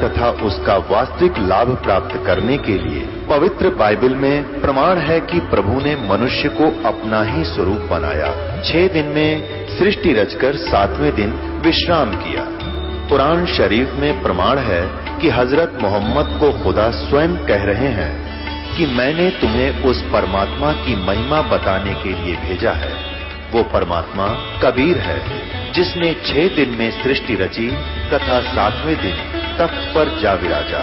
तथा उसका वास्तविक लाभ प्राप्त करने के लिए पवित्र बाइबल में प्रमाण है कि प्रभु ने मनुष्य को अपना ही स्वरूप बनाया। 6 दिन में सृष्टि रचकर 7वें दिन विश्राम किया। कुरान शरीफ में प्रमाण है कि हजरत मोहम्मद को खुदा स्वयं कह रहे हैं कि मैंने तुम्हें उस परमात्मा की महिमा बताने के लिए भेजा है। वो परमात्मा कबीर है जिसने 6 दिन में सृष्टि रची तथा 7वें दिन तख्त पर जा विराजा।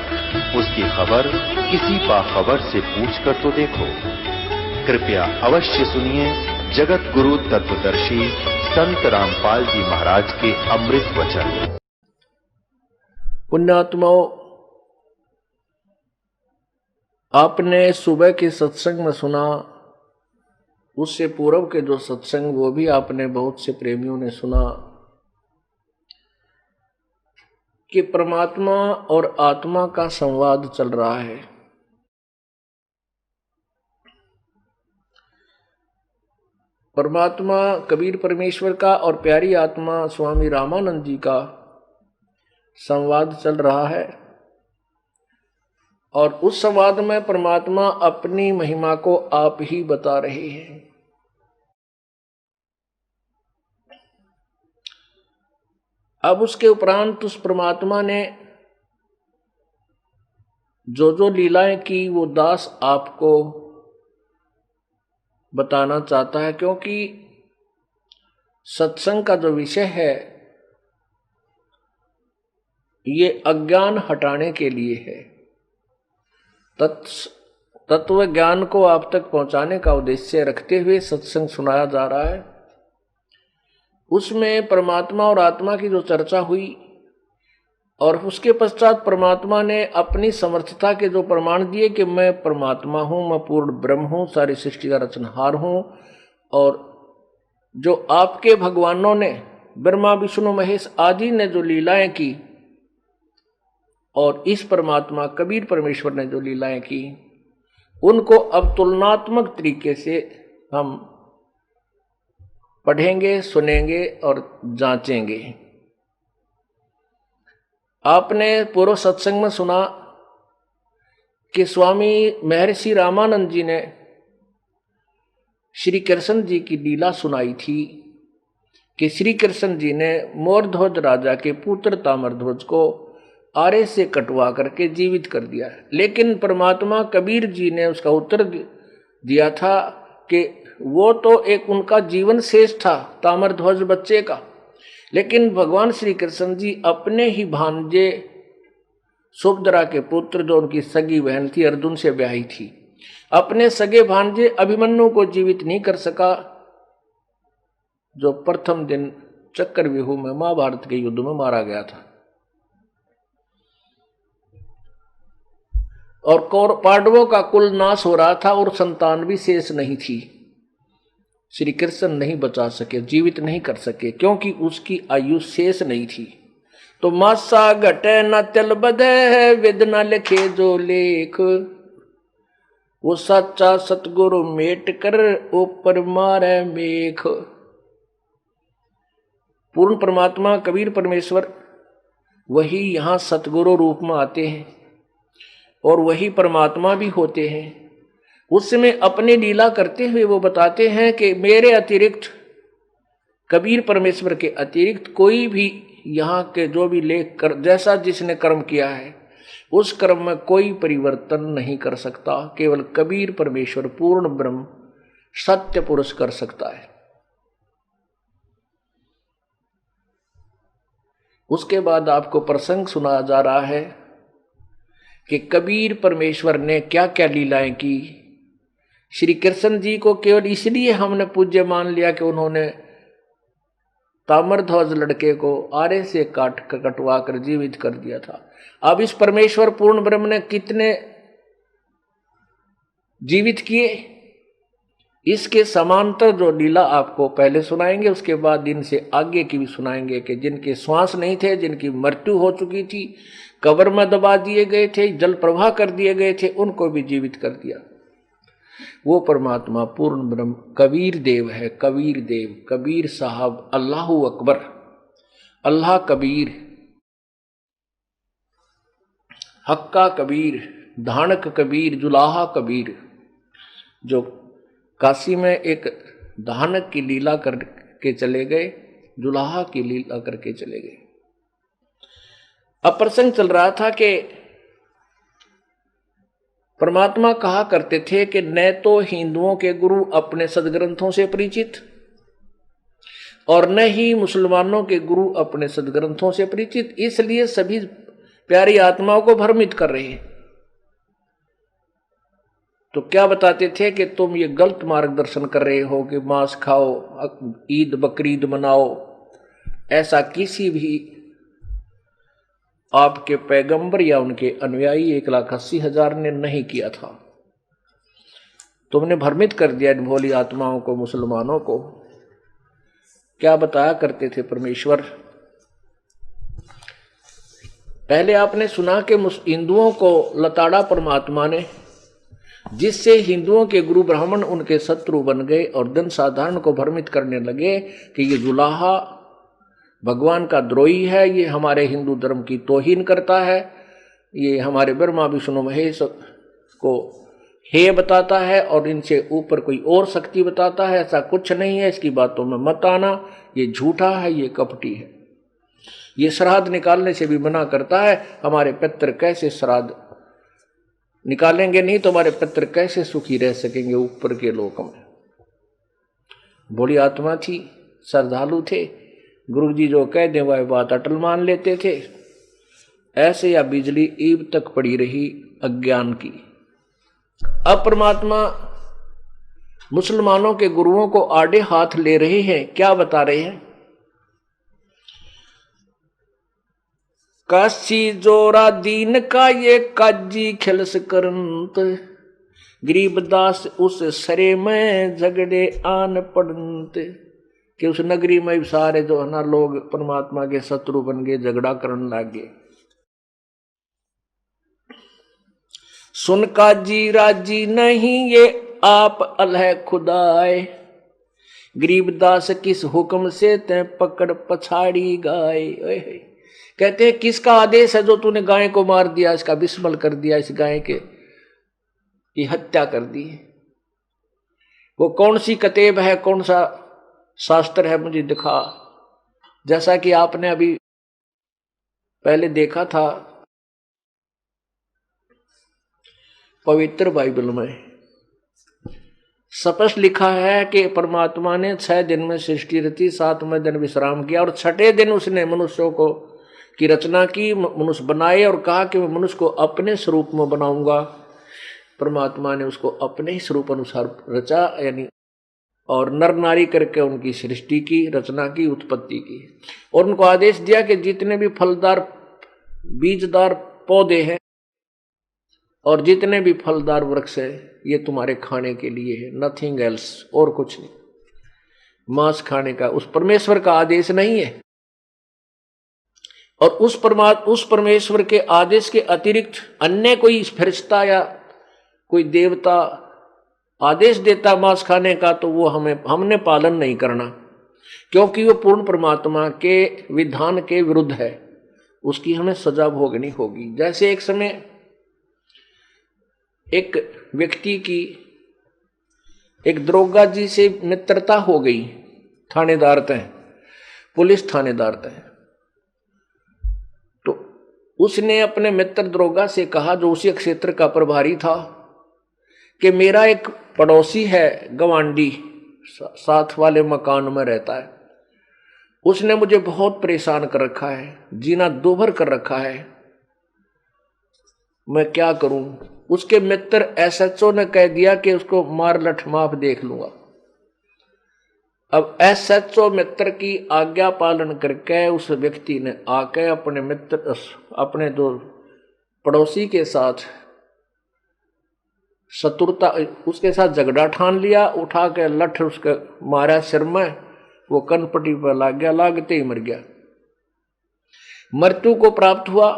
उसकी खबर किसी बाखबर से पूछकर तो देखो। कृपया अवश्य सुनिए जगत गुरु तत्वदर्शी संत रामपाल जी महाराज के अमृत वचन। पुण्यात्माओं, आपने सुबह के सत्संग में सुना, उससे पूर्व के जो सत्संग वो भी आपने बहुत से प्रेमियों ने सुना कि परमात्मा और आत्मा का संवाद चल रहा है। परमात्मा कबीर परमेश्वर का और प्यारी आत्मा स्वामी रामानंद जी का संवाद चल रहा है और उस संवाद में परमात्मा अपनी महिमा को आप ही बता रहे हैं। अब उसके उपरांत उस परमात्मा ने जो जो लीलाएं की वो दास आपको बताना चाहता है, क्योंकि सत्संग का जो विषय है ये अज्ञान हटाने के लिए है। तत्व ज्ञान को आप तक पहुंचाने का उद्देश्य रखते हुए सत्संग सुनाया जा रहा है। उसमें परमात्मा और आत्मा की जो चर्चा हुई और उसके पश्चात परमात्मा ने अपनी समर्थता के जो प्रमाण दिए कि मैं परमात्मा हूं, मैं पूर्ण ब्रह्म हूं, सारी सृष्टि का रचनहार हूं। और जो आपके भगवानों ने ब्रह्मा विष्णु महेश आदि ने जो लीलाएं की और इस परमात्मा कबीर परमेश्वर ने जो लीलाएं की, उनको अब तुलनात्मक तरीके से हम पढ़ेंगे, सुनेंगे और जांचेंगे। आपने पूर्व सत्संग में सुना कि स्वामी महर्षि रामानंद जी ने श्री कृष्ण जी की लीला सुनाई थी कि श्री कृष्ण जी ने मोरध्वज राजा के पुत्र ताम्रध्वज को आरे से कटवा करके जीवित कर दिया है। लेकिन परमात्मा कबीर जी ने उसका उत्तर दिया था कि वो तो एक उनका जीवन शेष था ताम्रध्वज बच्चे का, लेकिन भगवान श्री कृष्ण जी अपने ही भांजे सुभद्रा के पुत्र जो उनकी सगी बहन थी अर्जुन से ब्याही थी, अपने सगे भांजे अभिमन्यु को जीवित नहीं कर सका, जो प्रथम दिन चक्रव्यूह में महाभारत के युद्ध में मारा गया था। और पांडवों का कुल नाश हो रहा था और संतान भी शेष नहीं थी। श्री कृष्ण नहीं बचा सके, जीवित नहीं कर सके, क्योंकि उसकी आयु शेष नहीं थी। तो मासा घटे न तिल बधे विद न लिखे जो लेख, वो सच्चा सतगुरु मेट कर ऊपर मारे मेख। पूर्ण परमात्मा कबीर परमेश्वर वही यहाँ सतगुरु रूप में आते हैं और वही परमात्मा भी होते हैं। उस समय अपनी लीला करते हुए वो बताते हैं कि मेरे अतिरिक्त, कबीर परमेश्वर के अतिरिक्त कोई भी यहाँ के जो भी लेख कर जैसा जिसने कर्म किया है उस कर्म में कोई परिवर्तन नहीं कर सकता। केवल कबीर परमेश्वर पूर्ण ब्रह्म सत्य पुरुष कर सकता है। उसके बाद आपको प्रसंग सुनाया जा रहा है कि कबीर परमेश्वर ने क्या क्या लीलाएं की। श्री कृष्ण जी को केवल इसलिए हमने पूज्य मान लिया कि उन्होंने ताम्रध्वज लड़के को आरे से कटवा कर जीवित कर दिया था। अब इस परमेश्वर पूर्ण ब्रह्म ने कितने जीवित किए, इसके समांतर जो लीला आपको पहले सुनाएंगे, उसके बाद इनसे आगे की भी सुनाएंगे कि जिनके श्वास नहीं थे, जिनकी मृत्यु हो चुकी थी, कब्र में दबा दिए गए थे, जल प्रवाह कर दिए गए थे, उनको भी जीवित कर दिया। वो परमात्मा पूर्ण ब्रह्म कबीर देव है। कबीर देव, कबीर साहब, अल्लाहू अकबर, अल्लाह कबीर। हक्का कबीर, धानक कबीर, जुलाहा कबीर, जो काशी में एक धानक की लीला करके चले गए, जुलाहा की लीला करके चले गए। अब प्रसंग चल रहा था कि परमात्मा कहा करते थे कि न तो हिंदुओं के गुरु अपने सदग्रंथों से परिचित और न ही मुसलमानों के गुरु अपने सदग्रंथों से परिचित, इसलिए सभी प्यारी आत्माओं को भ्रमित कर रहे हैं। तो क्या बताते थे कि तुम ये गलत मार्गदर्शन कर रहे हो कि मांस खाओ, ईद बकरीद मनाओ। ऐसा किसी भी आपके पैगंबर या उनके अनुयायी 1,80,000 ने नहीं किया था। तुमने भ्रमित कर दिया इन भोली आत्माओं को, मुसलमानों को। क्या बताया करते थे परमेश्वर? पहले आपने सुना कि हिंदुओं को लताड़ा परमात्मा ने, जिससे हिंदुओं के गुरु ब्राह्मण उनके शत्रु बन गए और जन साधारण को भ्रमित करने लगे कि ये जुलाहा भगवान का द्रोही है, ये हमारे हिंदू धर्म की तौहीन करता है, ये हमारे ब्रह्मा विष्णु महेश को हे बताता है और इनसे ऊपर कोई और शक्ति बताता है। ऐसा कुछ नहीं है, इसकी बातों में मत आना, ये झूठा है, ये कपटी है, ये श्राद्ध निकालने से भी मना करता है। हमारे पितर कैसे श्राद्ध निकालेंगे? नहीं तो हमारे पितर कैसे सुखी रह सकेंगे ऊपर के लोक में? भोली आत्मा थी, श्रद्धालु थे, गुरु जी जो कह दें वह बात अटल मान लेते थे। ऐसे या बिजली ईब तक पड़ी रही अज्ञान की। अब परमात्मा मुसलमानों के गुरुओं को आड़े हाथ ले रहे हैं। क्या बता रहे हैं? काशी जोरा दीन का ये काजी खिलस करंत, गरीबदास उस सरे में झगड़े आन पड़ंत। कि उस नगरी में सारे जो है ना लोग परमात्मा के शत्रु बन गए, झगड़ा करने लगे। सुन काजी राजी नहीं ये आप अलह खुदाए, गरीबदास किस हुक्म से ते पकड़ पछाड़ी गाय। कहते हैं किसका आदेश है जो तूने गाय को मार दिया, इसका विस्मल कर दिया, इस गाय के की हत्या कर दी? वो कौन सी कतेब है, कौन सा शास्त्र है, मुझे दिखा। जैसा कि आपने अभी पहले देखा था पवित्र बाइबल में स्पष्ट लिखा है कि परमात्मा ने 6 दिन में सृष्टि रची, 7वें दिन विश्राम किया और 6ठे दिन उसने मनुष्यों को की रचना की, मनुष्य बनाए और कहा कि मैं मनुष्य को अपने स्वरूप में बनाऊंगा। परमात्मा ने उसको अपने ही स्वरूप अनुसार रचा, यानी और नर नारी करके उनकी सृष्टि की, रचना की, उत्पत्ति की। और उनको आदेश दिया कि जितने भी फलदार बीजदार पौधे हैं और जितने भी फलदार वृक्ष है ये तुम्हारे खाने के लिए है, नथिंग एल्स, और कुछ नहीं। मांस खाने का उस परमेश्वर का आदेश नहीं है। और उस परमेश्वर के आदेश के अतिरिक्त अन्य कोई फरिश्ता या कोई देवता आदेश देता मांस खाने का तो वो हमने पालन नहीं करना, क्योंकि वो पूर्ण परमात्मा के विधान के विरुद्ध है, उसकी हमें सजा भोगनी होगी। जैसे एक समय एक व्यक्ति की एक दरोगा जी से मित्रता हो गई, थानेदार थे, पुलिस थानेदार थे। तो उसने अपने मित्र दरोगा से कहा, जो उसी क्षेत्र का प्रभारी था, कि मेरा एक पड़ोसी है गवांडी, साथ वाले मकान में रहता है, उसने मुझे बहुत परेशान कर रखा है, जीना दूभर कर रखा है, मैं क्या करूं? उसके मित्र एसएचओ ने कह दिया कि उसको मार लठ माफ देख लूंगा। अब एसएचओ मित्र की आज्ञा पालन करके उस व्यक्ति ने आके अपने मित्र, अपने दो पड़ोसी के साथ शत्रुता, उसके साथ झगड़ा ठान लिया, उठा के लठ उसके मारा सिर में, वो कनपट्टी पर लग गया, लागते ही मर गया, मृत्यु को प्राप्त हुआ।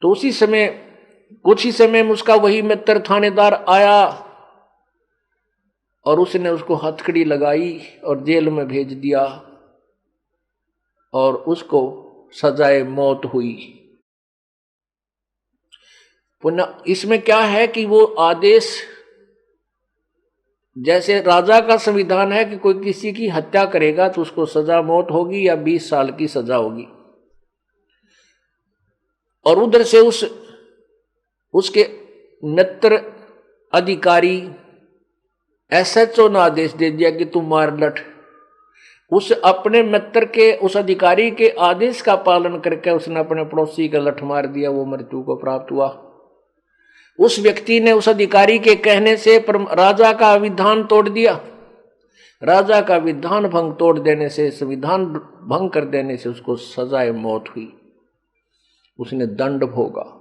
तो उसी समय कुछ ही समय में उसका वही मित्र थानेदार आया और उसने उसको हथकड़ी लगाई और जेल में भेज दिया और उसको सजाए मौत हुई। पुनः इसमें क्या है कि वो आदेश, जैसे राजा का संविधान है कि कोई किसी की हत्या करेगा तो उसको सजा मौत होगी या 20 साल की सजा होगी, और उधर से उसके मित्र अधिकारी एसएचओ ने आदेश दे दिया कि तुम मार लट। उस अपने मित्र के, उस अधिकारी के आदेश का पालन करके उसने अपने पड़ोसी का लठ मार दिया, वो मृत्यु को प्राप्त हुआ। उस व्यक्ति ने उस अधिकारी के कहने से राजा का विधान तोड़ दिया। राजा का विधान भंग तोड़ देने से, संविधान भंग कर देने से उसको सजाए मौत हुई, उसने दंड भोगा।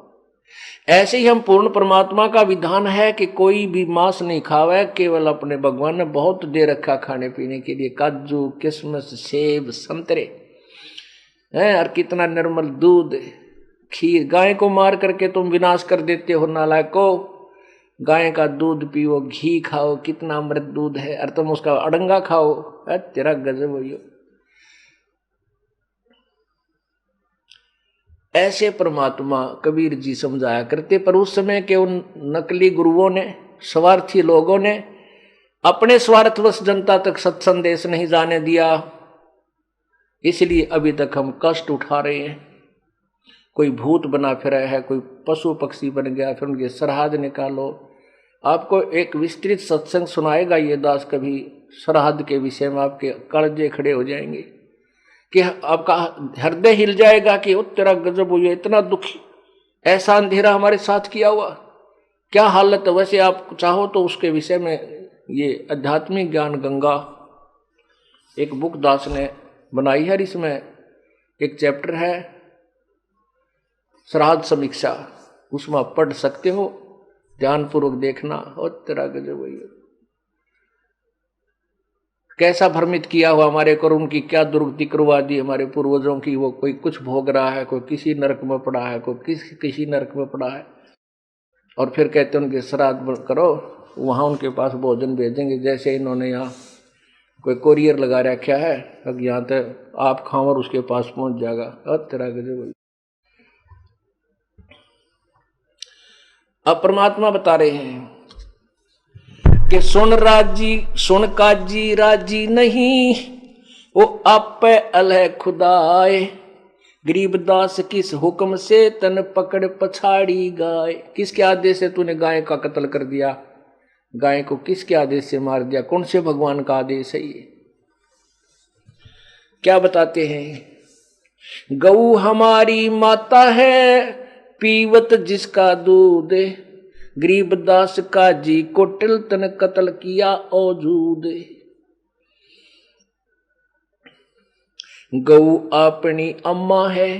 ऐसे ही हम पूर्ण परमात्मा का विधान है कि कोई भी मांस नहीं खावे, केवल अपने भगवान ने बहुत दे रखा खाने पीने के लिए, काजू किशमिश सेब संतरे हैं, और कितना निर्मल दूध खीर। गाय को मार करके तुम विनाश कर देते हो नालायको। गाय का दूध पियो, घी खाओ, कितना अमृत दूध है, और तुम उसका अड़ंगा खाओ, तेरा गजब हो। ऐसे परमात्मा कबीर जी समझाया करते, पर उस समय के उन नकली गुरुओं ने, स्वार्थी लोगों ने अपने स्वार्थवश जनता तक सत संदेश नहीं जाने दिया, इसलिए अभी तक हम कष्ट उठा रहे हैं। कोई भूत बना फिरा है, कोई पशु पक्षी बन गया, फिर उनके सरहद निकालो। आपको एक विस्तृत सत्संग सुनाएगा ये दास कभी सरहद के विषय में, आपके कलजे खड़े हो जाएंगे कि आपका हृदय हिल जाएगा कि ओ तेरा गजब हुआ, इतना दुखी, ऐसा अंधेरा हमारे साथ किया हुआ, क्या हालत है। वैसे आप चाहो तो उसके विषय में ये आध्यात्मिक ज्ञान गंगा एक बुक दास ने बनाई है, इसमें एक चैप्टर है श्राद्ध समीक्षा, उसमें आप पढ़ सकते हो, ध्यानपूर्वक देखना। और तेरा गजब हुआ, कैसा भ्रमित किया हुआ हमारे को, उनकी क्या दुर्गति करवा दी हमारे पूर्वजों की। वो कोई कुछ भोग रहा है, कोई किसी नरक में पड़ा है, कोई किसी नरक में पड़ा है, और फिर कहते हैं उनके श्राद्ध करो, वहाँ उनके पास भोजन भेजेंगे। जैसे इन्होंने यहाँ कोई कोरियर लगा रखा है, अब यहाँ तक आप खाओ और उसके पास पहुँच जाएगा। और तेरा गजब। अब परमात्मा बता रहे हैं कि सुन राजी, सुन काजी राजी नहीं, वो आप अलह खुदाए, गरीबदास किस हुक्म से तन पकड़ पछाड़ी गाय। किसके आदेश से तूने गाय का कत्ल कर दिया? गाय को किसके आदेश से मार दिया? कौन से भगवान का आदेश है ये? क्या बताते हैं? गऊ हमारी माता है, पीवत जिसका दूध, गरीबदास का जी को टिलतन कत्ल किया औजूद। गऊ अपनी अम्मा है,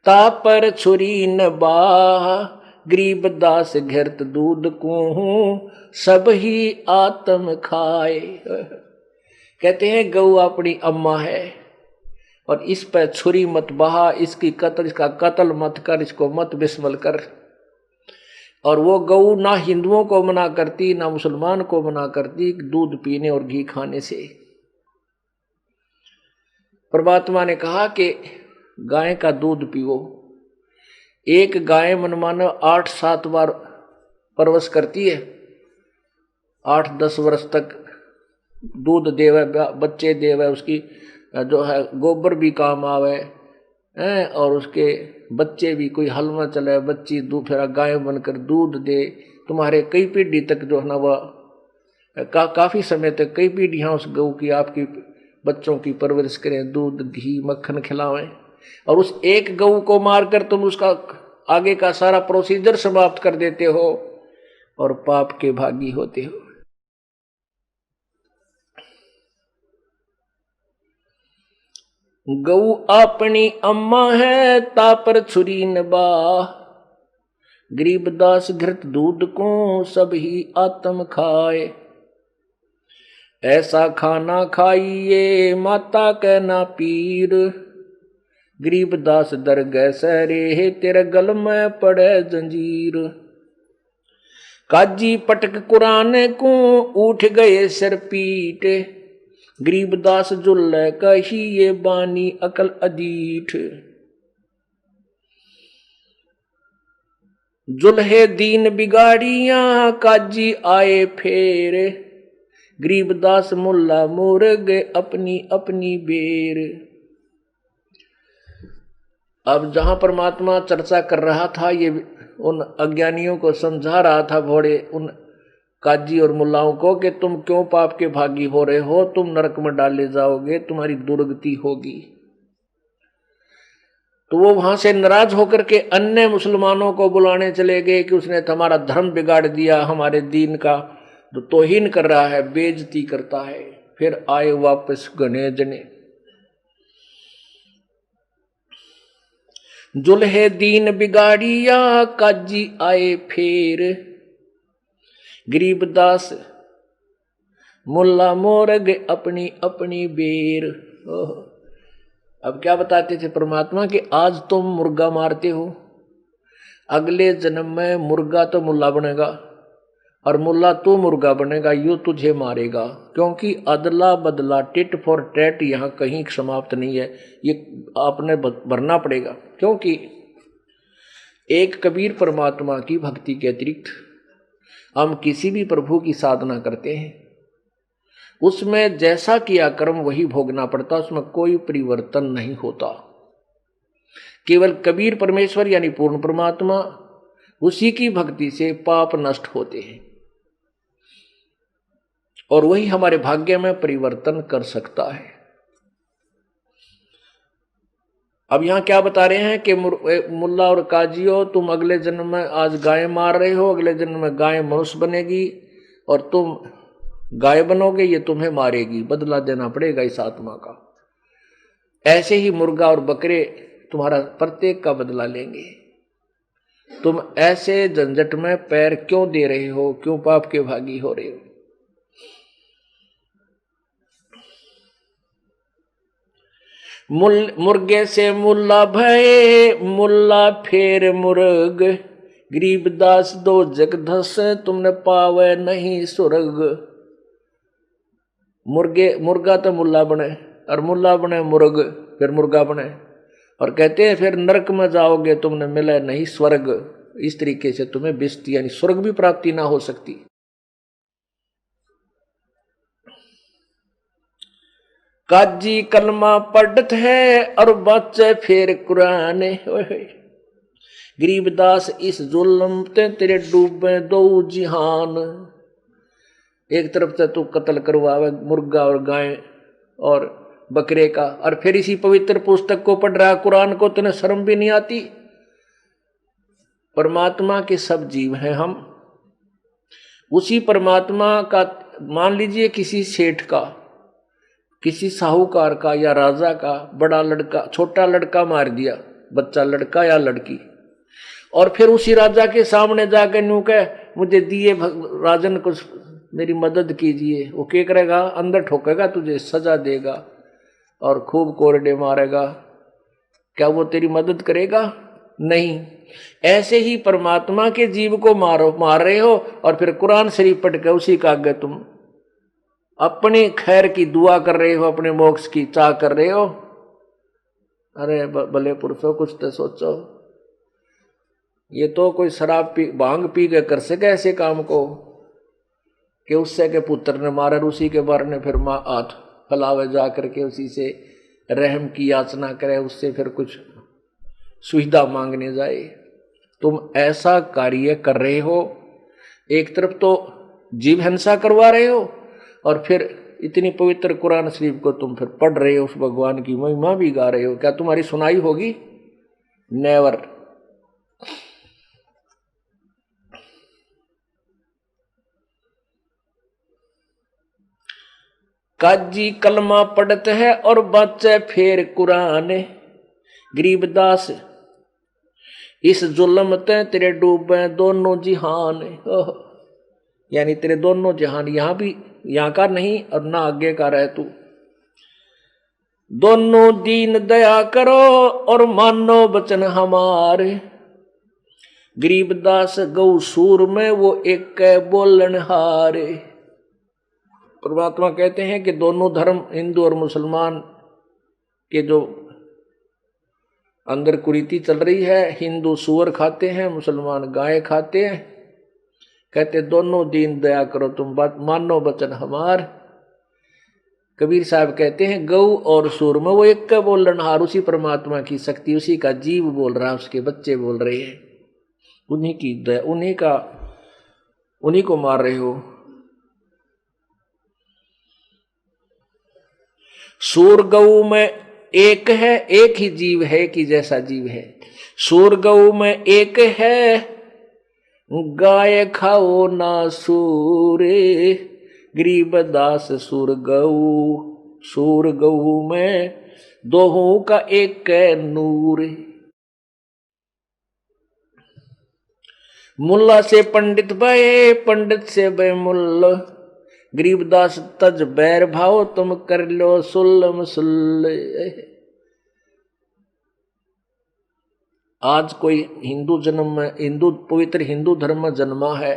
तापर छुरी न बाह, गरीबदास घृत दूध को सब ही आत्म खाए। कहते हैं गऊ अपनी अम्मा है और इस पर छुरी मत बहा, इसका कत्ल मत कर, इसको मत बिस्मल कर। और वो गऊ ना हिंदुओं को मना करती ना मुसलमान को मना करती दूध पीने और घी खाने से। परमात्मा ने कहा कि गाय का दूध पियो। एक गाय मनमानो 8-7 बार परवश करती है, 8-10 वर्ष तक दूध देवे, बच्चे देवे, उसकी जो है गोबर भी काम आवे हैं, और उसके बच्चे भी, कोई हल में चले बच्ची दूध फिर गाय बनकर दूध दे। तुम्हारे कई पीढ़ी तक जो है ना वह काफ़ी समय तक कई पीढ़ियाँ उस गऊ की, आपकी बच्चों की परवरिश करें, दूध घी मक्खन खिलावें। और उस एक गऊ को मारकर तुम उसका आगे का सारा प्रोसीजर समाप्त कर देते हो और पाप के भागी होते हो। गऊ अपनी अम्मा है, तापर छुरी न बाह, गरीबदास घृत दूध को सब ही आत्म खाए। ऐसा खाना खाइए माता के ना पीर, गरीबदास दरगह सरे तेरे गल में पड़े जंजीर। काजी पटक कुरान को उठ गए सिर पीट, गरीबदास जुल्ल कही ये बानी अकल अदीठ। जुल्हे दीन बिगाड़िया काजी आए फेर, गरीबदास मुल्ला मोर गए अपनी अपनी बेर। अब जहां परमात्मा चर्चा कर रहा था, ये उन अज्ञानियों को समझा रहा था, भोड़े उन काजी और मुल्लाओं को, कि तुम क्यों पाप के भागी हो रहे हो, तुम नरक में डाले जाओगे, तुम्हारी दुर्गति होगी। तो वो वहां से नाराज होकर के अन्य मुसलमानों को बुलाने चले गए कि उसने हमारा धर्म बिगाड़ दिया, हमारे दीन का तो तौहीन कर रहा है, बेइज्जती करता है। फिर आए वापस घने जने। जुल्हे दीन बिगाड़िया काजी आए फेर, गरीबदास मुल्ला मोरग अपनी अपनी बेर। अब क्या बताते थे परमात्मा कि आज तुम मुर्गा मारते हो, अगले जन्म में मुर्गा तो मुल्ला बनेगा और मुल्ला तो मुर्गा बनेगा, यो तुझे मारेगा। क्योंकि अदला बदला टिट फॉर टैट यहां कहीं समाप्त नहीं है, ये आपने भरना पड़ेगा। क्योंकि एक कबीर परमात्मा की भक्ति के अतिरिक्त हम किसी भी प्रभु की साधना करते हैं, उसमें जैसा किया कर्म वही भोगना पड़ता, उसमें कोई परिवर्तन नहीं होता। केवल कबीर परमेश्वर यानी पूर्ण परमात्मा, उसी की भक्ति से पाप नष्ट होते हैं और वही हमारे भाग्य में परिवर्तन कर सकता है। अब यहां क्या बता रहे हैं कि मुल्ला और काजियो, तुम अगले जन्म में आज गाय मार रहे हो, अगले जन्म में गाय मनुष्य बनेगी और तुम गाय बनोगे, ये तुम्हें मारेगी, बदला देना पड़ेगा इस आत्मा का। ऐसे ही मुर्गा और बकरे तुम्हारा प्रत्येक का बदला लेंगे। तुम ऐसे झंझट में पैर क्यों दे रहे हो, क्यों पाप के भागी हो रहे हो। मुर्गे से मुल्ला भय, मुल्ला फेर मुर्ग, गरीबदास दो जगधस, तुमने पावे नहीं सुरग। मुर्गा तो मुल्ला बने और मुल्ला बने मुर्ग, फिर मुर्गा बने और कहते हैं फिर नरक में जाओगे, तुमने मिला नहीं स्वर्ग। इस तरीके से तुम्हें बिस्ती यानी स्वर्ग भी प्राप्ति ना हो सकती। काजी कलमा पढ़त है और बच्चे फिर कुरान। गरीबदास इस जुल्म ते तेरे डूबे दो जिहान। एक तरफ से तू कत्ल करवावे मुर्गा और गाय और बकरे का, और फिर इसी पवित्र पुस्तक को पढ़ रहा, कुरान को, तुन्हें शर्म भी नहीं आती। परमात्मा के सब जीव हैं हम, उसी परमात्मा का मान लीजिए किसी सेठ का, किसी साहूकार का या राजा का बड़ा लड़का छोटा लड़का मार दिया, बच्चा लड़का या लड़की, और फिर उसी राजा के सामने जाकर न्यू कहे मुझे दिए राजन को मेरी मदद कीजिए, वो क्या करेगा, अंदर ठोकेगा, तुझे सजा देगा और खूब कोरडे मारेगा। क्या वो तेरी मदद करेगा? नहीं। ऐसे ही परमात्मा के जीव को मार रहे हो और फिर कुरान शरीफ पढ़ के उसी का आगे तुम अपनी खैर की दुआ कर रहे हो, अपने मोक्ष की चाह कर रहे हो। अरे भले पुरुषों, कुछ तो सोचो। ये तो कोई शराब भांग पी के कर सके ऐसे काम को कि उससे के पुत्र ने मारा, उसी के बारे में फिर माँ हाथ फैलावे जा करके उसी से रहम की याचना करे, उससे फिर कुछ सुविधा मांगने जाए। तुम ऐसा कार्य कर रहे हो, एक तरफ तो जीव हिंसा करवा रहे हो और फिर इतनी पवित्र कुरान शरीफ को तुम फिर पढ़ रहे हो, उस भगवान की महिमा भी गा रहे हो। क्या तुम्हारी सुनाई होगी? नेवर। काजी कलमा पढ़त है और बच्चे फेर कुरान। गरीबदास इस जुल्म ते तेरे डूबे दोनों जिहान। यानी तेरे दोनों जहान, यहां भी यहां का नहीं और ना आगे का रहे तू। दोनों दीन दया करो और मानो बचन हमारे। गरीबदास गौ सूर में वो एक बोलन हारे। परमात्मा कहते हैं कि दोनों धर्म, हिंदू और मुसलमान के जो अंदर कुरीति चल रही है। हिंदू सूअर खाते हैं, मुसलमान गाय खाते हैं। कहते दोनों दीन दया करो तुम, बात मानो वचन हमार। कबीर साहब कहते हैं गौ और सूर में वो एक का बोलनहार, उसी परमात्मा की शक्ति, उसी का जीव बोल रहा है, उसके बच्चे बोल रहे हैं, उन्हीं की दया, उन्हीं को मार रहे हो। सूर गौ में एक है, एक ही जीव है कि जैसा जीव है। सूर गौ में एक है, गाय खाओ ना सूरे, गरीबदास सूर गौ में दोहों का एक नूर। मुल्ला से पंडित भय, पंडित से भय मुल्ला, गरीबदास तज बैर भाव, तुम कर लो सुल्लम सुल्ले। आज कोई हिंदू जन्म में, हिंदू पवित्र हिंदू धर्म में जन्मा है,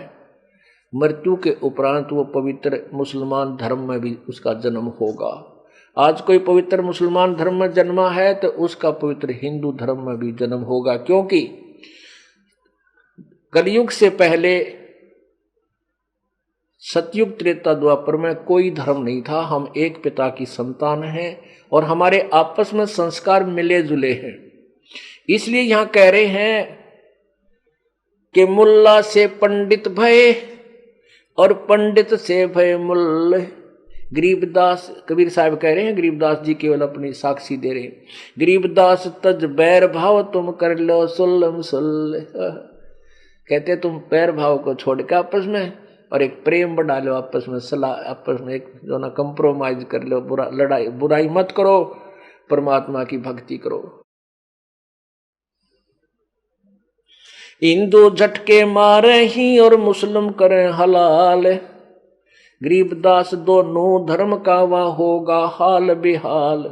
मृत्यु के उपरांत वो पवित्र मुसलमान धर्म में भी उसका जन्म होगा। आज कोई पवित्र मुसलमान धर्म में जन्मा है तो उसका पवित्र हिंदू धर्म में भी जन्म होगा, क्योंकि कलयुग से पहले सतयुग त्रेता द्वापर में कोई धर्म नहीं था। हम एक पिता की संतान हैं और हमारे आपस में संस्कार मिले जुले हैं। इसलिए यहां कह रहे हैं कि मुल्ला से पंडित भय और पंडित से भय मुल्ला। गरीबदास, कबीर साहब कह रहे हैं, गरीबदास जी केवल अपनी साक्षी दे रहे हैं। गरीबदास तज बैर भाव, तुम कर लो सुल्लम सुल्ले। कहते तुम पैर भाव को छोड़ के आपस में और एक प्रेम बढ़ा लो, आपस में सलाह, आपस में एक जो ना कंप्रोमाइज कर लो, बुराई मत करो, परमात्मा की भक्ति करो। हिंदू झटके मारे ही और मुस्लिम करें हलाल, गरीबदास दोनों धर्म का वह होगा हाल बेहाल।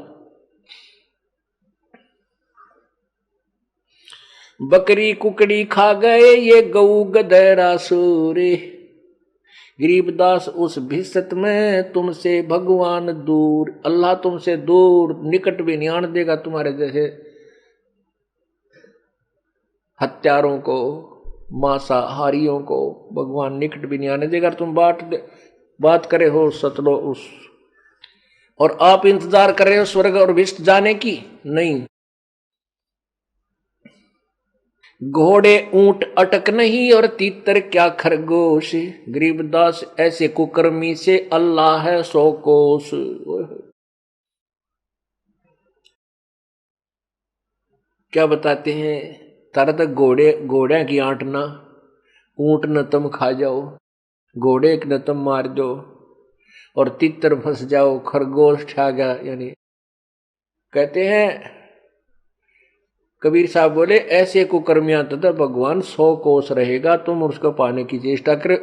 बकरी कुकड़ी खा गए ये गऊ गधेरा सूरे, गरीबदास उस भिसत में तुमसे भगवान दूर। अल्लाह तुमसे दूर, निकट भी नहीं आने देगा। तुम्हारे जैसे हत्यारों को, मांसाहारियों को भगवान निकट भी नहीं आने देगा। तुम बात करे हो सतलो उस, और आप इंतजार कर रहे हो स्वर्ग और विष्ट जाने की, नहीं। घोड़े ऊंट अटक नहीं और तीतर क्या खरगोश, गरीबदास ऐसे कुकर्मी से अल्लाह है 100 कोस। क्या बताते हैं, तारा तक घोड़े की आंट ना, ऊंट न तुम खा जाओ, घोड़े न तुम मार दो और तीतर फंस जाओ, खरगोश छा गया। यानी कहते हैं कबीर साहब बोले ऐसे कुकर्मियां तथा भगवान 100 कोस रहेगा, तुम उसको पाने की चेष्टा करो।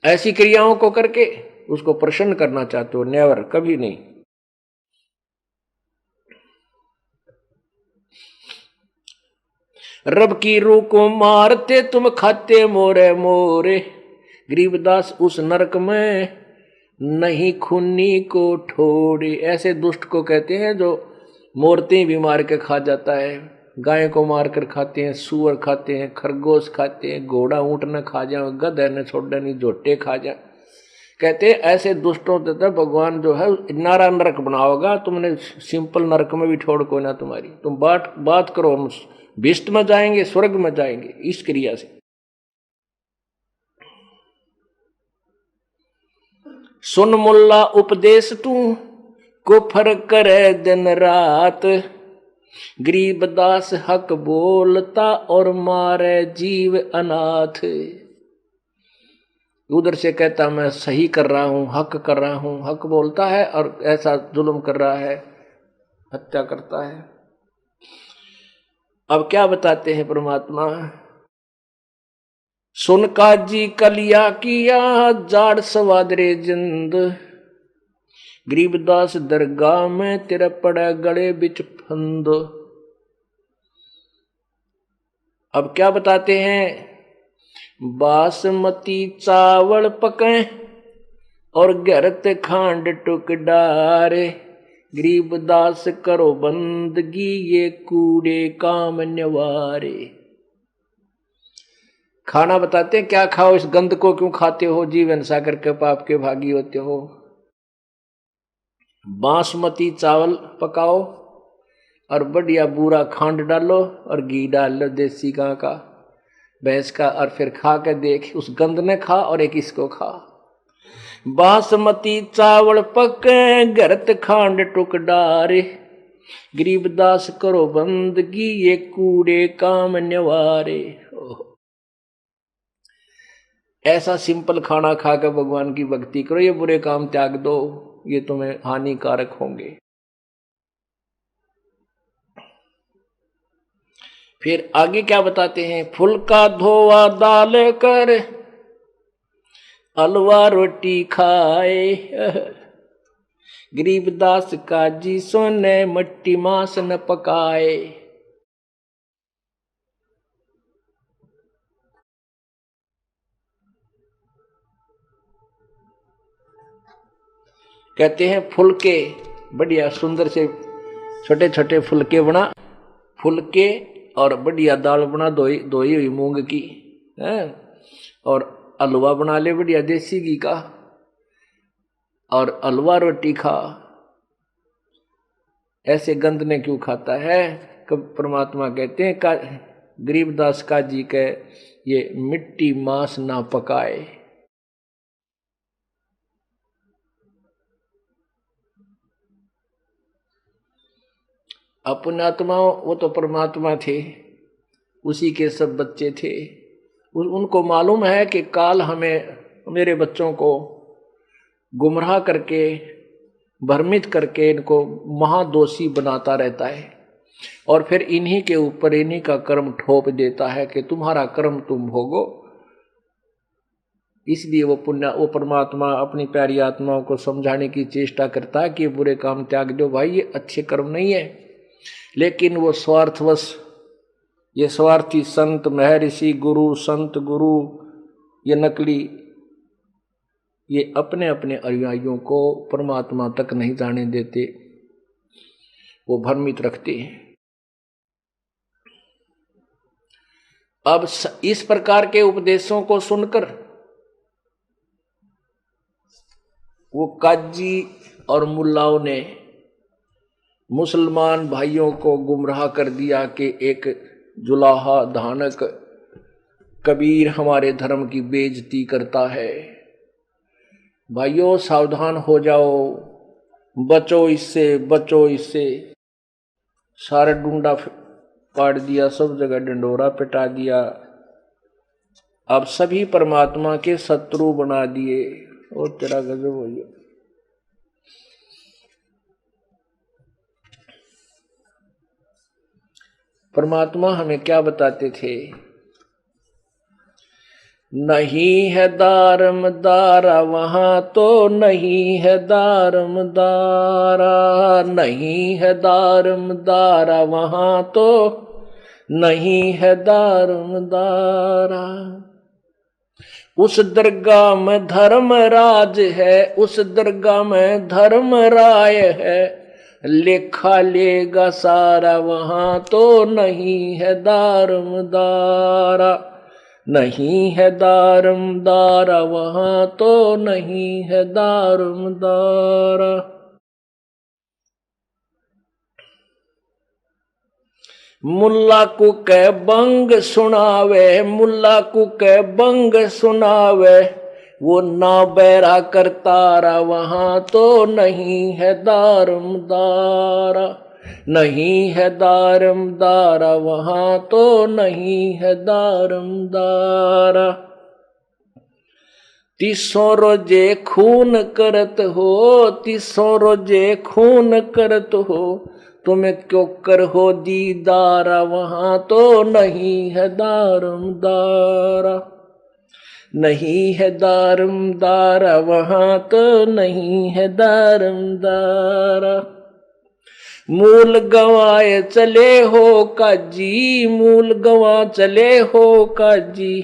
ऐसी क्रियाओं को करके उसको प्रसन्न करना चाहते हो, नेवर, कभी नहीं। रब की रूह को मारते तुम खाते मोरे मोरे, गरीबदास उस नरक में नहीं खूनी को ठोड़े। ऐसे दुष्ट को कहते हैं जो मूर्ति भी मार के खा जाता है, गाय को मार कर खाते हैं, सुअर खाते हैं, खरगोश खाते हैं, घोड़ा ऊंट न खा जाओ, गधे न छोड़ नहीं, झोटे खा जाए। कहते हैं ऐसे दुष्टों तथा भगवान जो है नारा नरक बनाओगा, तुमने सिंपल नरक में भी छोड़ को ना तुम्हारी। तुम बात करो, हम विष्ट में जाएंगे, स्वर्ग में जाएंगे इस क्रिया से। सुन मुल्ला उपदेश तू कुफर करे दिन रात, गरीबदास हक बोलता और मारे जीव अनाथ। उधर से कहता मैं सही कर रहा हूं, हक कर रहा हूं, हक बोलता है और ऐसा जुल्म कर रहा है, हत्या करता है। अब क्या बताते हैं परमात्मा, सुन काजी कलिया किया जाड़ सवादरे जिंद, गरीबदास दरगाह में तेरा पड़ा गले बिच फंद। अब क्या बताते हैं, बासमती चावल पके और गरत खांड टुक डारे, गरीबदास करो बंदगी ये कूड़े काम न्यवारे। खाना बताते हैं क्या खाओ, इस गंद को क्यों खाते हो, जीवन सागर के पाप के भागी होते हो। बासमती चावल पकाओ और बढ़िया बूरा खांड डालो और घी डाल लो देसी गां का, भैंस का, और फिर खा के देख, उस गंद ने खा और एक इसको खा। बासमती चावल पके घरत खांड टुक डारे, गरीबदास करो बंदगी ये कूड़े काम न्यवारे। ऐसा सिंपल खाना खाकर भगवान की भक्ति करो, ये बुरे काम त्याग दो, ये तुम्हें हानिकारक होंगे। फिर आगे क्या बताते हैं, फुल्का धोवा दाल कर हलवा रोटी खाए, गरीबदास का जी सोने मट्टी मांस न पकाए। कहते हैं फुलके बढ़िया सुंदर से छोटे छोटे फुलके बना, फुलके और बढ़िया दाल बना धोई हुई मूंग की है, और हलवा बना ले बढ़िया देसी घी का, और हलवा रोटी खा। ऐसे गंद ने क्यों खाता है। कब परमात्मा कहते हैं का गरीबदास का जी के ये मिट्टी मांस ना पकाए। अपने आत्मा वो तो परमात्मा थे, उसी के सब बच्चे थे, उनको मालूम है कि काल हमें मेरे बच्चों को गुमराह करके भ्रमित करके इनको महादोषी बनाता रहता है, और फिर इन्हीं के ऊपर इन्हीं का कर्म ठोप देता है कि तुम्हारा कर्म तुम भोगो। इसलिए वो परमात्मा अपनी प्यारी आत्माओं को समझाने की चेष्टा करता है कि बुरे काम त्याग दो भाई, ये अच्छे कर्म नहीं है। लेकिन वो स्वार्थवश, ये स्वार्थी संत महर्षि गुरु संत गुरु ये नकली, ये अपने अपने अनुयायियों को परमात्मा तक नहीं जाने देते, वो भ्रमित रखते हैं। अब इस प्रकार के उपदेशों को सुनकर वो काजी और मुल्लाओं ने मुसलमान भाइयों को गुमराह कर दिया कि एक जुलाहा धानक कबीर हमारे धर्म की बेइज्जती करता है। भाइयों सावधान हो जाओ, बचो इससे बचो इससे। सारे डूंडा पाड़ दिया, सब जगह डंडोरा पिटा दिया, अब सभी परमात्मा के शत्रु बना दिए। और तेरा गजब हो गया। परमात्मा हमें क्या बताते थे, नहीं है दारम दारा वहां तो नहीं है दारम दारा, नहीं है दारम दारा वहां तो नहीं है दारम दारा। उस दरगाह में धर्म राज है, उस दरगाह में धर्म राय है, लेखा लेगा सारा वहां तो नहीं है दारम दारा, नहीं है दारम दारा वहां तो नहीं है दारम दारा। मुल्ला को कह बंग सुनावे, मुल्ला को कह बंग सुनावे, वो ना बैरा करतारा वहां तो नहीं है दारम दारा, नहीं है दारम दारा वहां तो नहीं है दारम दारा। तीसों रोजे खून करत हो, तीसों रोजे खून करत हो, तुम्हें क्यों कर हो दीदारा वहां तो नहीं है दारम दारा, नहीं है दारम दारा वहां तो नहीं है दारम दारा। मूल गवाए चले हो काजी, मूल गवा चले हो काजी,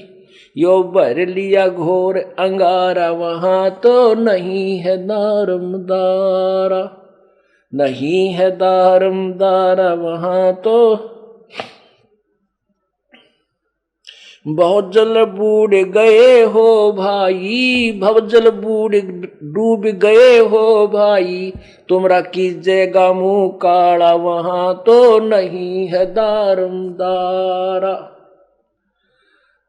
यो भर लिया घोर अंगारा वहां तो नहीं है दारम दारा, नहीं है दारमदारा वहां तो बहुत जल बूढ़ गए हो भाई, भवजल बूढ़ डूब गए हो भाई, तुमरा कीजेगा मुंह काला वहां तो नहीं है दारमदारा,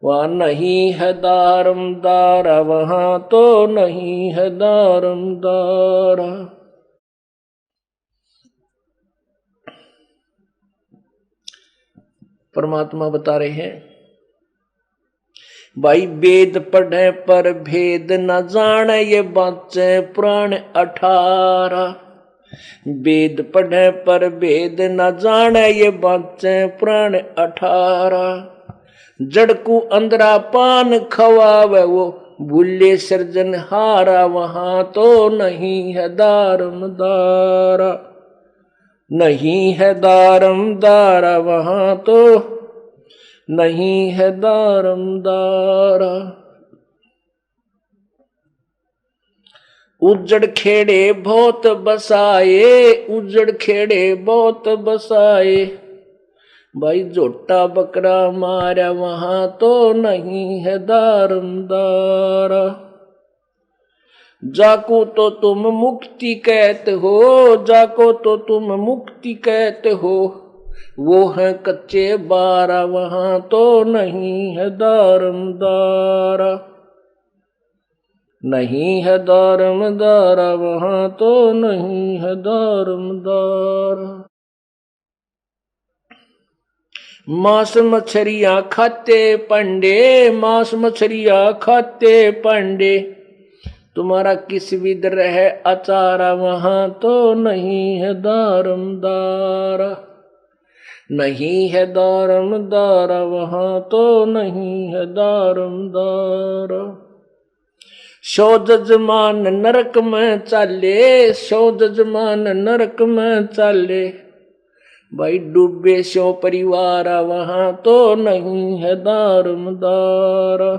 वहां नहीं है दारमदारा, वहां तो नहीं है दारमदारा। परमात्मा बता रहे हैं भाई वेद पढ़े पर भेद न जाने ये बाचे पुराण 18, वेद पढ़े पर भेद न जाने ये बाचे पुराण 18, जड़कू अंदरा पान खवावे वो भूले सृजन हारा, वहां तो नहीं है दारमदारा, नहीं है दारमदारा, वहां तो नहीं है दारमदारा। उजड़ खेड़े बहुत बसाए, उजड़ खेड़े बहुत बसाए, भाई झोटा बकरा मारा वहां तो नहीं है दारमदारा, जाको तो तुम मुक्ति कहते हो, जाको तो तुम मुक्ति कहते हो, वो है कच्चे बारा, वहां तो नहीं है दारमदारा, नहीं है दारमदारा, वहां तो नहीं है दारमदारा। मांस मछलियां खाते पंडे, मांस मछलियां खाते पंडे, तुम्हारा किस विध रहे अचारा, वहां तो नहीं है दारमदारा, नहीं है दारमदारा, वहां तो नहीं है दारमदारा। सो जजमान नरक में चाले, सो जजमान नरक में चाले, भाई डूबे सो परिवार, वहां तो नहीं है दारमदारा,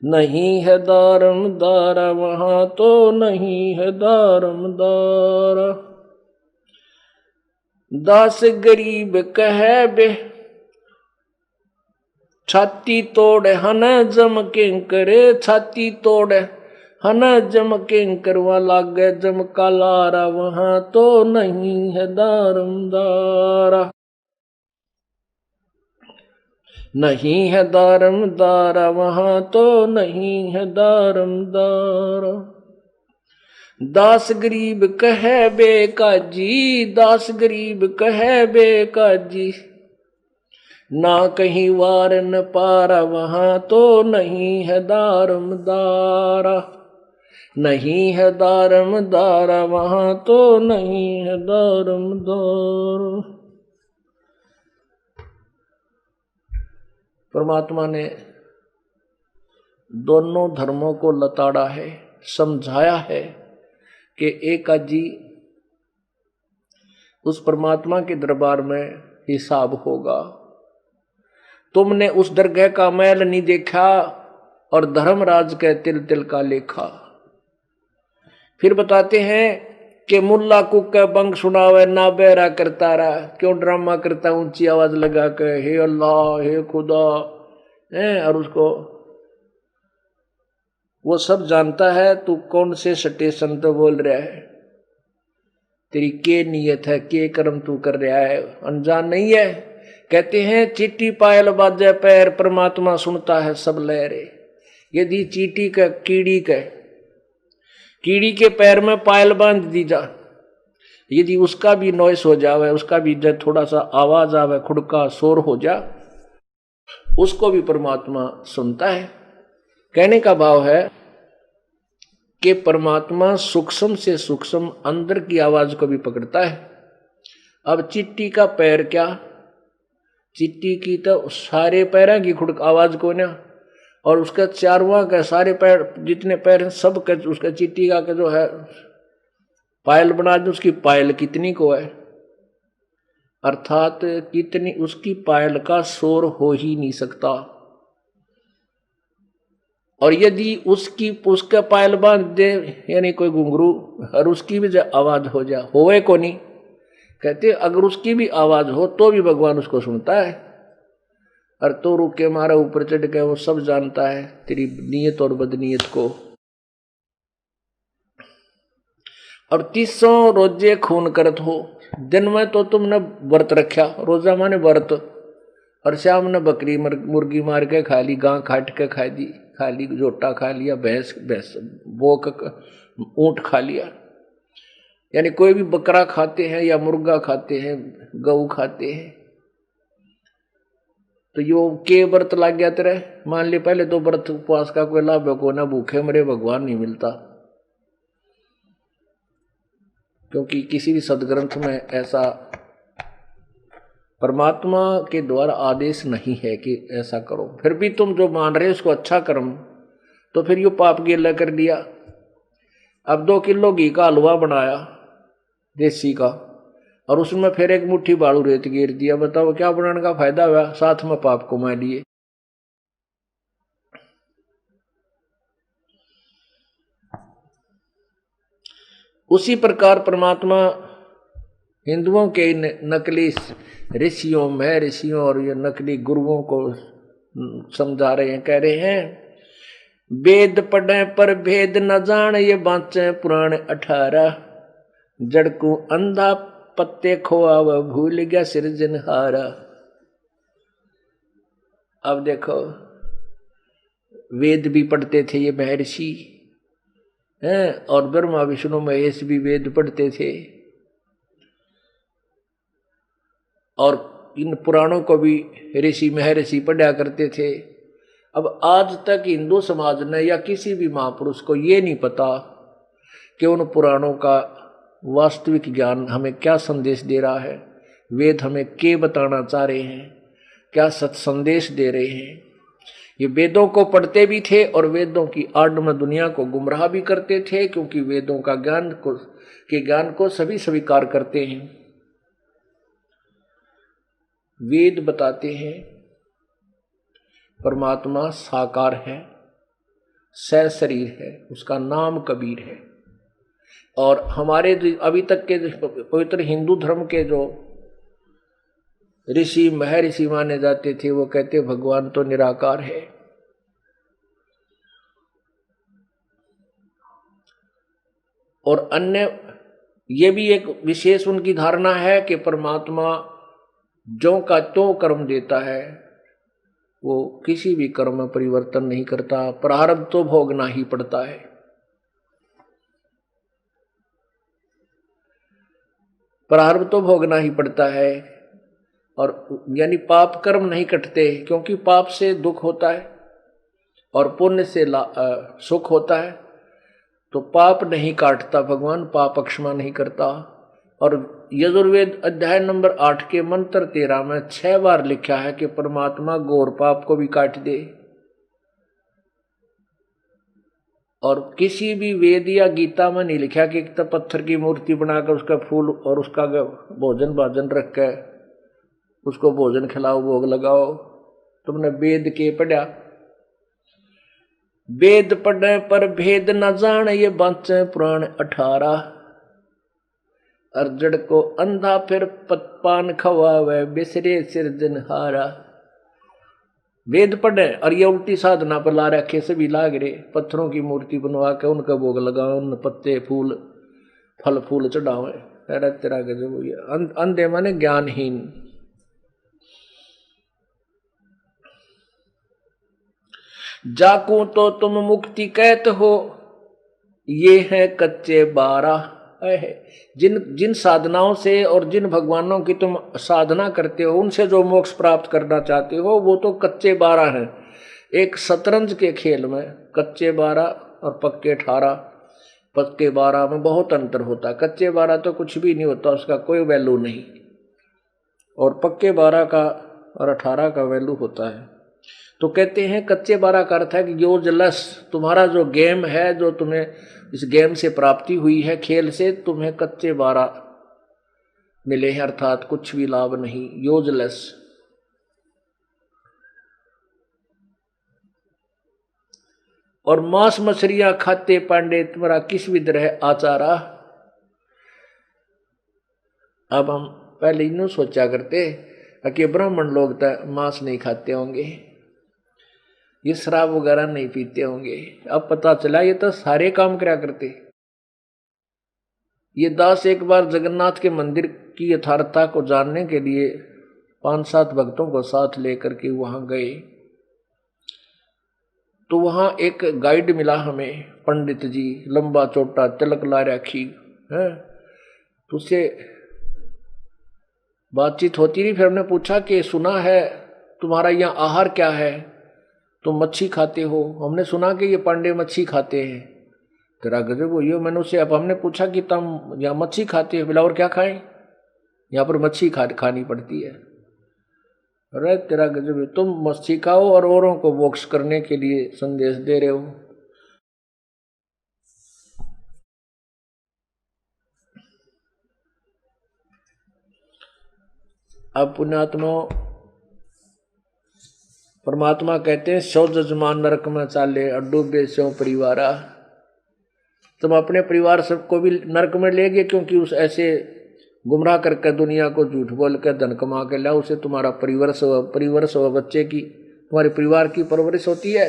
नहीं है दारमदारा, वहां तो नहीं है दारमदारा। दास गरीब कहे बे छाती तोड़े हन जम किंकर, छाती तोड़े हन जम किंकर, वहां लागे जम कालारा, वहां तो नहीं है दारमदारा, नहीं है दारमदारा, वहां तो नहीं है दारमदारा। दास गरीब कहे बेकाजी, दास गरीब कहे बेकाजी, ना कहीं वार न पारा, वहां तो नहीं है दारमदारा, नहीं है दारमदारा, वहां तो नहीं है दारमदारा। परमात्मा ने दोनों धर्मों को लताड़ा है, समझाया है कि एकाजी उस परमात्मा के दरबार में हिसाब होगा, तुमने उस दरगाह का मैल नहीं देखा और धर्मराज के तिल तिल का लेखा। फिर बताते हैं कि मुल्ला कुक्का बंग सुनावे ना बेरा करता रहा, क्यों ड्रामा करता ऊंची आवाज लगा के हे अल्लाह हे खुदा है, और उसको वो सब जानता है तू कौन से स्टेशन पे बोल रहा है, तेरी के नियत है, के कर्म तू कर रहा है, अनजान नहीं है। कहते हैं चीटी पायल बाजे पैर, परमात्मा सुनता है सब लहरे। यदि चीटी का कीड़ी के पैर में पायल बांध दी जा, यदि उसका भी नॉइस हो जावे, उसका भी जब थोड़ा सा आवाज आवे, खुड़का शोर हो जा, उसको भी परमात्मा सुनता है। कहने का भाव है कि परमात्मा सूक्ष्म से सूक्ष्म अंदर की आवाज को भी पकड़ता है। अब चिट्टी का पैर क्या, चिट्टी की तो सारे पैरों की खुड़क आवाज को ना, और उसका चारवा का सारे पैर जितने पैर हैं सब का, उसका चिट्टी का जो है पायल बना दो, उसकी पायल कितनी को है, अर्थात कितनी उसकी पायल का शोर हो ही नहीं सकता। और यदि उसका पायल बांध दे यानी कोई घुंघरू और उसकी भी आवाज हो जाए होवे को नहीं, कहते अगर उसकी भी आवाज हो तो भी भगवान उसको सुनता है। और तो रुक के मारा ऊपर चढ़ के वो सब जानता है तेरी नीयत और बदनीयत को। और 300 रोजे खून करत हो, दिन में तो तुमने व्रत रखा, रोजा माने व्रत, और शाम ने बकरी मुर्गी मार के खा ली, गां काट के खा ली, जोटा खा लिया, भैंस बोक ऊंट खा लिया, यानी कोई भी बकरा खाते हैं या मुर्गा खाते हैं, गऊ खाते हैं, तो यो के व्रत लाग गया तेरे। मान ले पहले तो व्रत उपवास का कोई लाभ को ना, भूखे मरे भगवान नहीं मिलता, क्योंकि किसी भी सदग्रंथ में ऐसा परमात्मा के द्वारा आदेश नहीं है कि ऐसा करो। फिर भी तुम जो मान रहे हो उसको अच्छा कर्म, तो फिर यो पाप गिला कर लिया। अब 2 किलो घी का हलवा बनाया देसी का, और उसमें फिर 1 मुट्ठी बालू रेत गिर दिया, बताओ क्या बनाने का फायदा हुआ, साथ में पाप कमा लिए। उसी प्रकार परमात्मा हिंदुओं के नकली ऋषियों महर्षियों और ये नकली गुरुओं को समझा रहे हैं, कह रहे हैं वेद पढ़े पर भेद न जान, ये बाँचे पुराण 18, जड़ को अंधा पत्ते खोआ व भूल गया सिरजनहारा। अब देखो वेद भी पढ़ते थे ये महर्षि हैं, और ब्रह्मा विष्णु महेश भी वेद पढ़ते थे, और इन पुराणों को भी ऋषि महर्षि पढ़ा करते थे। अब आज तक हिंदू समाज ने या किसी भी महापुरुष को ये नहीं पता कि उन पुराणों का वास्तविक ज्ञान हमें क्या संदेश दे रहा है, वेद हमें क्या बताना चाह रहे हैं, क्या सत संदेश दे रहे हैं। ये वेदों को पढ़ते भी थे और वेदों की आड़ में दुनिया को गुमराह भी करते थे, क्योंकि वेदों का ज्ञान को सभी स्वीकार करते हैं। वेद बताते हैं परमात्मा साकार है, सशरीर है, उसका नाम कबीर है। और हमारे अभी तक के पवित्र हिंदू धर्म के जो ऋषि महर्षि माने जाते थे वो कहते भगवान तो निराकार है। और अन्य ये भी एक विशेष उनकी धारणा है कि परमात्मा जो का तो कर्म देता है, वो किसी भी कर्म में परिवर्तन नहीं करता, प्रारब्ध तो भोगना ही पड़ता है। प्रारब्ध तो भोगना ही पड़ता है, और यानी पाप कर्म नहीं कटते, क्योंकि पाप से दुख होता है और पुण्य से सुख होता है। तो पाप नहीं काटता भगवान, पाप क्षमा नहीं करता। और यजुर्वेद अध्याय नंबर 8 के मंत्र 13 में 6 बार लिखा है कि परमात्मा घोर पाप को भी काट दे। और किसी भी वेद या गीता में नहीं लिखा कि एक पत्थर की मूर्ति बनाकर उसका फूल और उसका भोजन भाजन रख के उसको भोजन खिलाओ, भोग लगाओ। तुमने वेद के पढ़ा, वेद पढ़े पर भेद न जान, ये बाँचे पुराण 18, अर्जड़ को अंधा फिर पतपान खवावे, बिसरे सिरजनहारा। वेद पढ़े और ये उल्टी साधना पर ला रखे सभी लाग रहे, पत्थरों की मूर्ति बनवा के उनका भोग लगाओ, उन पत्ते फूल फल फूल चढ़ावे। तेरा गजब, अंधे माने ज्ञानहीन। जाकू तो तुम मुक्ति कहत हो, ये है कच्चे 12 है। जिन साधनाओं से और जिन भगवानों की तुम साधना करते हो, उनसे जो मोक्ष प्राप्त करना चाहते हो, वो तो कच्चे 12 हैं। एक शतरंज के खेल में कच्चे 12 और पक्के 18, पक्के 12 में बहुत अंतर होता है। कच्चे 12 तो कुछ भी नहीं होता, उसका कोई वैल्यू नहीं, और पक्के 12 का और 18 का वैल्यू होता है। तो कहते हैं कच्चे 12 का अर्थ है कि यूजलेस, तुम्हारा जो गेम है, जो तुम्हें इस गेम से प्राप्ति हुई है, खेल से तुम्हें कच्चे 12 मिले हैं, अर्थात कुछ भी लाभ नहीं, यूजलेस। और मांस मछलियां खाते पांडे तुम्हारा किस विध रहे आचारा। अब हम पहले इन सोचा करते कि ब्राह्मण लोग तो मांस नहीं खाते होंगे, ये शराब वगैरह नहीं पीते होंगे। अब पता चला ये तो सारे काम करा करते। ये दास एक बार जगन्नाथ के मंदिर की यथार्थता को जानने के लिए 5-7 भक्तों को साथ लेकर के वहां गए, तो वहां एक गाइड मिला हमें, पंडित जी, लंबा चोटा, तिलक ला रखी है। तो उससे बातचीत होती रही। फिर हमने पूछा कि सुना है तुम्हारा यहाँ आहार क्या है, तुम मच्छी खाते हो। हमने सुना कि ये पांडे मच्छी खाते हैं। तेरा गजब हो। मैंने उससे, अब हमने पूछा कि तुम यहाँ मच्छी खाते हो, बोला और क्या खाएं, यहाँ पर मच्छी खानी पड़ती है। अरे तेरा गजब है, तुम मच्छी खाओ और औरों को मोक्ष करने के लिए संदेश दे रहे हो। अब पुण्यात्मा परमात्मा कहते हैं 100 जजमान नरक में चाले अड्डूबे 100 परिवारा। तुम अपने परिवार सबको भी नरक में ले गए, क्योंकि उस ऐसे गुमराह करके दुनिया को झूठ बोल कर धन कमा के लाओ, उसे तुम्हारा परिवर्ष हो बच्चे की, तुम्हारे परिवार की परवरिश होती है।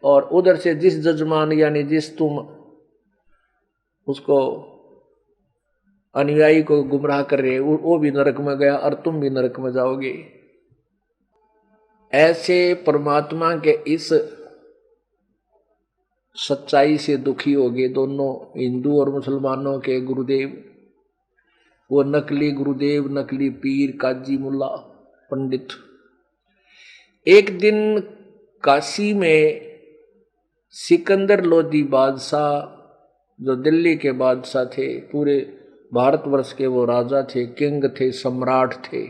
और उधर से जिस जजमान यानी जिस तुम उसको अनुयायी को गुमराह कर रहे वो भी नरक में गया और तुम भी नरक में जाओगे। ऐसे परमात्मा के इस सच्चाई से दुखी हो गए दोनों हिंदू और मुसलमानों के गुरुदेव, वो नकली गुरुदेव, नकली पीर, काजी, मुल्ला, पंडित। एक दिन काशी में सिकंदर लोदी बादशाह, जो दिल्ली के बादशाह थे, पूरे भारतवर्ष के वो राजा थे, किंग थे, सम्राट थे,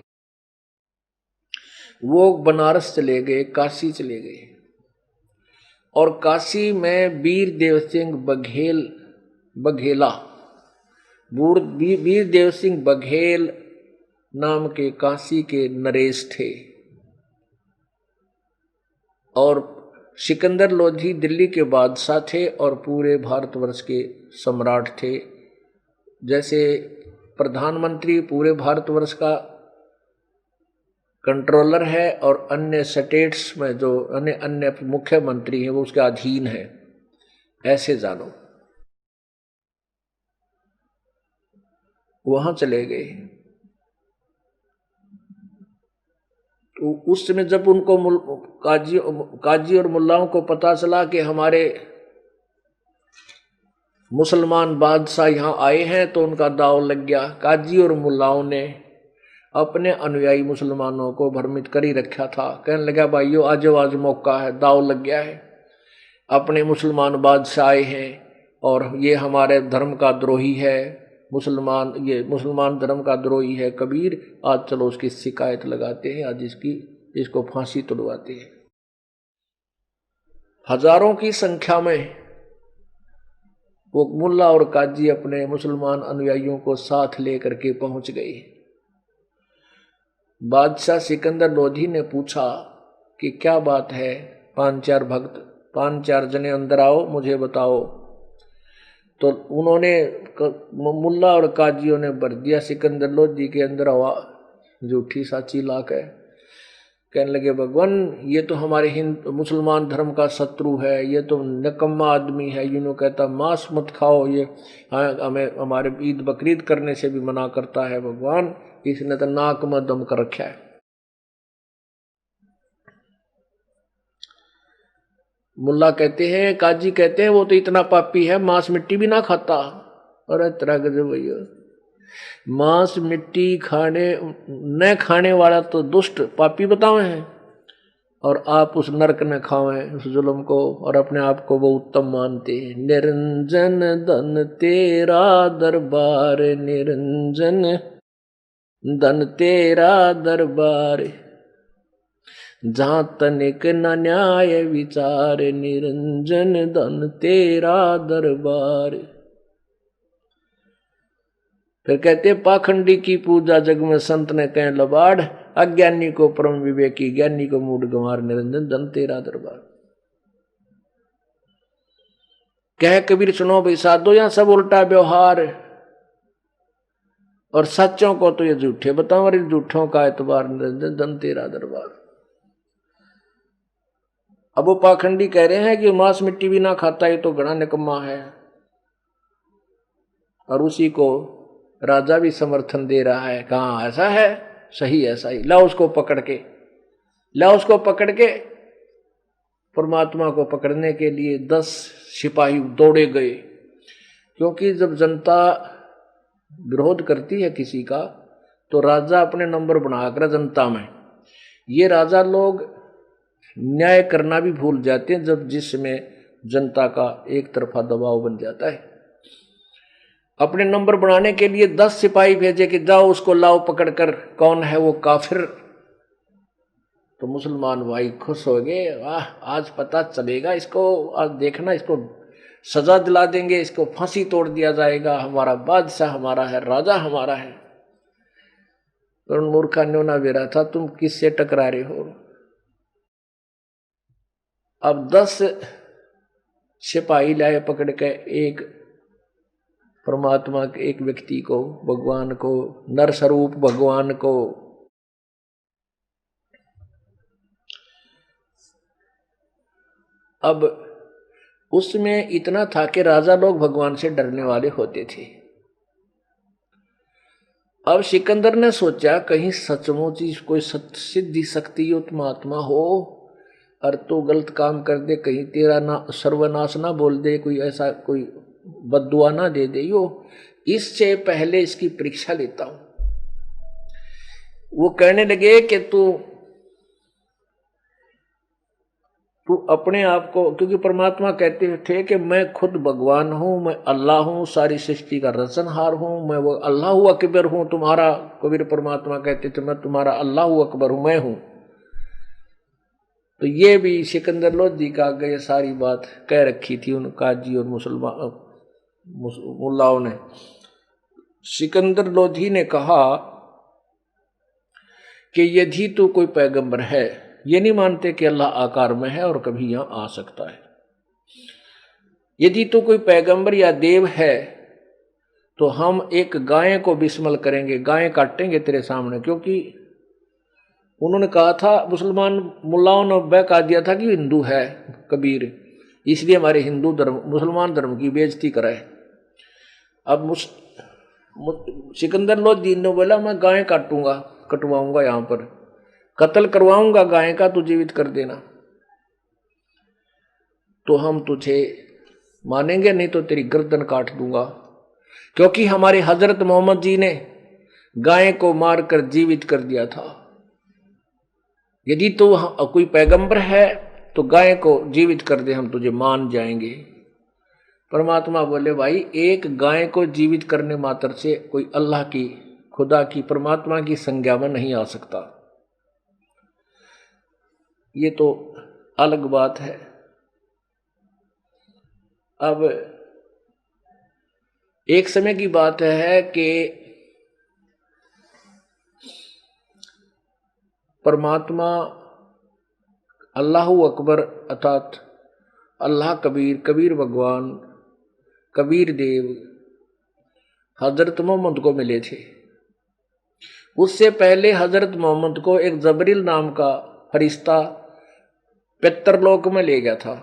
वो बनारस चले गए, काशी चले गए। और काशी में वीर देव सिंह वीर देव सिंह बघेल नाम के काशी के नरेश थे। और सिकंदर लोधी दिल्ली के बादशाह थे और पूरे भारतवर्ष के सम्राट थे। जैसे प्रधानमंत्री पूरे भारतवर्ष का कंट्रोलर है और अन्य स्टेट्स में जो अन्य मुख्यमंत्री हैं वो उसके अधीन है, ऐसे जानो। वहां चले गए। तो उस समय जब उनको काजी और मुल्लाओं को पता चला कि हमारे मुसलमान बादशाह यहाँ आए हैं, तो उनका दाव लग गया। काजी और मुल्लाओं ने अपने अनुयायी मुसलमानों को भ्रमित कर ही रखा था। कहने लगा भाइयों आज मौका है, दाव लग गया है, अपने मुसलमान बादशाह आए हैं और ये हमारे धर्म का द्रोही है, ये मुसलमान धर्म का द्रोही है कबीर, आज चलो उसकी शिकायत लगाते हैं, आज इसको फांसी तुड़वाते हैं। हजारों की संख्या में वो मुल्ला और काजी अपने मुसलमान अनुयायियों को साथ लेकर के पहुंच गए। बादशाह सिकंदर लोधी ने पूछा कि क्या बात है, 5-4 जने अंदर आओ, मुझे बताओ। तो उन्होंने मुल्ला और काजियों ने भर दिया सिकंदर लोधी के अंदर हवा, झूठी साची लाक है। कहने लगे भगवान ये तो हमारे मुसलमान धर्म का शत्रु है, ये तो निकम्मा आदमी है, यूं कहता मांस मत खाओ, ये हमें हमारे ईद बकरीद करने से भी मना करता है भगवान, इसने तो नाक में दम कर रखा है। मुल्ला कहते हैं, काजी कहते हैं वो तो इतना पापी है, मांस मिट्टी भी ना खाता। अरे तरह गजब भैया, मांस मिट्टी न खाने वाला तो दुष्ट पापी बतावे हैं, और आप उस नरक न खावें उस जुल्म को, और अपने आप को वो उत्तम मानते हैं। निरंजन धन तेरा दरबार, निरंजन धन तेरा दरबार, जहां तनिक न न्याय विचार, निरंजन धन तेरा दरबार। फिर कहते पाखंडी की पूजा जग में संत ने कहें लबाड़, अज्ञानी को परम विवेकी, ज्ञानी को मूड गंवार, निरंजन धन तेरा दरबार। कह कबीर सुनो भाई साधो, यहां सब उल्टा व्यवहार और सच्चों को तो ये झूठे बताओ और झूठों का एतबार धन तेरा दरबार। अब वो पाखंडी कह रहे हैं कि मांस मिट्टी भी ना खाता ये तो घना निकम्मा है, और उसी को राजा भी समर्थन दे रहा है। कहाँ ऐसा है? सही ऐसा ही। ला उसको पकड़ के परमात्मा को पकड़ने के लिए 10 सिपाही दौड़े गए, क्योंकि जब जनता विरोध करती है किसी का तो राजा अपने नंबर बनाकर जनता में, ये राजा लोग न्याय करना भी भूल जाते हैं जब जिसमें जनता का एक तरफा दबाव बन जाता है। अपने नंबर बनाने के लिए 10 सिपाही भेजे कि जाओ उसको लाओ पकड़कर, कौन है वो काफिर। तो मुसलमान भाई खुश हो गए, वाह आज पता चलेगा इसको, आज देखना इसको सजा दिला देंगे, इसको फांसी तोड़ दिया जाएगा, हमारा बादशाह हमारा है, राजा हमारा है। तो उन मूर्खा न्योना बेरा था, तुम किससे टकरा रहे हो? अब 10 सिपाही लाए पकड़ के एक परमात्मा के एक व्यक्ति को, भगवान को, नर स्वरूप भगवान को। अब उसमें इतना था कि राजा लोग भगवान से डरने वाले होते थे। अब सिकंदर ने सोचा कहीं सचमुच ही कोई सिद्धि शक्ति उत्मात्मा हो और तो गलत काम कर दे, कहीं तेरा ना सर्वनाश ना बोल दे, कोई ऐसा कोई बद्दुआ ना दे दे यो, इससे पहले इसकी परीक्षा लेता हूं। वो कहने लगे कि तू अपने आप को, क्योंकि परमात्मा कहते थे कि मैं खुद भगवान हूं, मैं अल्लाह हूं, सारी सृष्टि का रचनहार हूं, मैं वो अल्लाह अकबर हूं तुम्हारा। कबीर परमात्मा कहते थे मैं तुम्हारा अल्लाह अकबर हूं, मैं हूं। तो ये भी सिकंदर लोधी का आगे सारी बात कह रखी थी उन काजी और मुल्लाओं ने। सिकंदर लोधी ने कहा कि यदि तू कोई पैगंबर है, ये नहीं मानते कि अल्लाह आकार में है और कभी यहां आ सकता है, यदि तू कोई पैगंबर या देव है तो हम एक गाय को बिस्मल करेंगे, गाय काटेंगे तेरे सामने। क्योंकि उन्होंने कहा था, मुसलमान मुल्लाओं ने बहका दिया था कि हिंदू है कबीर, इसलिए हमारे हिंदू धर्म मुसलमान धर्म की बेइज्जती कराए। अब सिकंदर लोधी ने बोला मैं गाय काटूंगा, कटवाऊंगा, यहां पर कत्ल करवाऊंगा गाय का, तू जीवित कर देना तो हम तुझे मानेंगे, नहीं तो तेरी गर्दन काट दूंगा। क्योंकि हमारे हजरत मोहम्मद जी ने गाय को मारकर जीवित कर दिया था। यदि तू कोई पैगंबर है तो गाय को जीवित कर दे, हम तुझे मान जाएंगे। परमात्मा बोले भाई एक गाय को जीवित करने मात्र से कोई अल्लाह की, खुदा की, परमात्मा की संज्ञा में नहीं आ सकता। ये तो अलग बात है। अब एक समय की बात है कि परमात्मा अल्लाहु अकबर अर्थात अल्लाह कबीर, कबीर भगवान, कबीर देव हजरत मोहम्मद को मिले थे। उससे पहले हजरत मोहम्मद को एक जबरील नाम का फरिश्ता पितरलोक में ले गया था।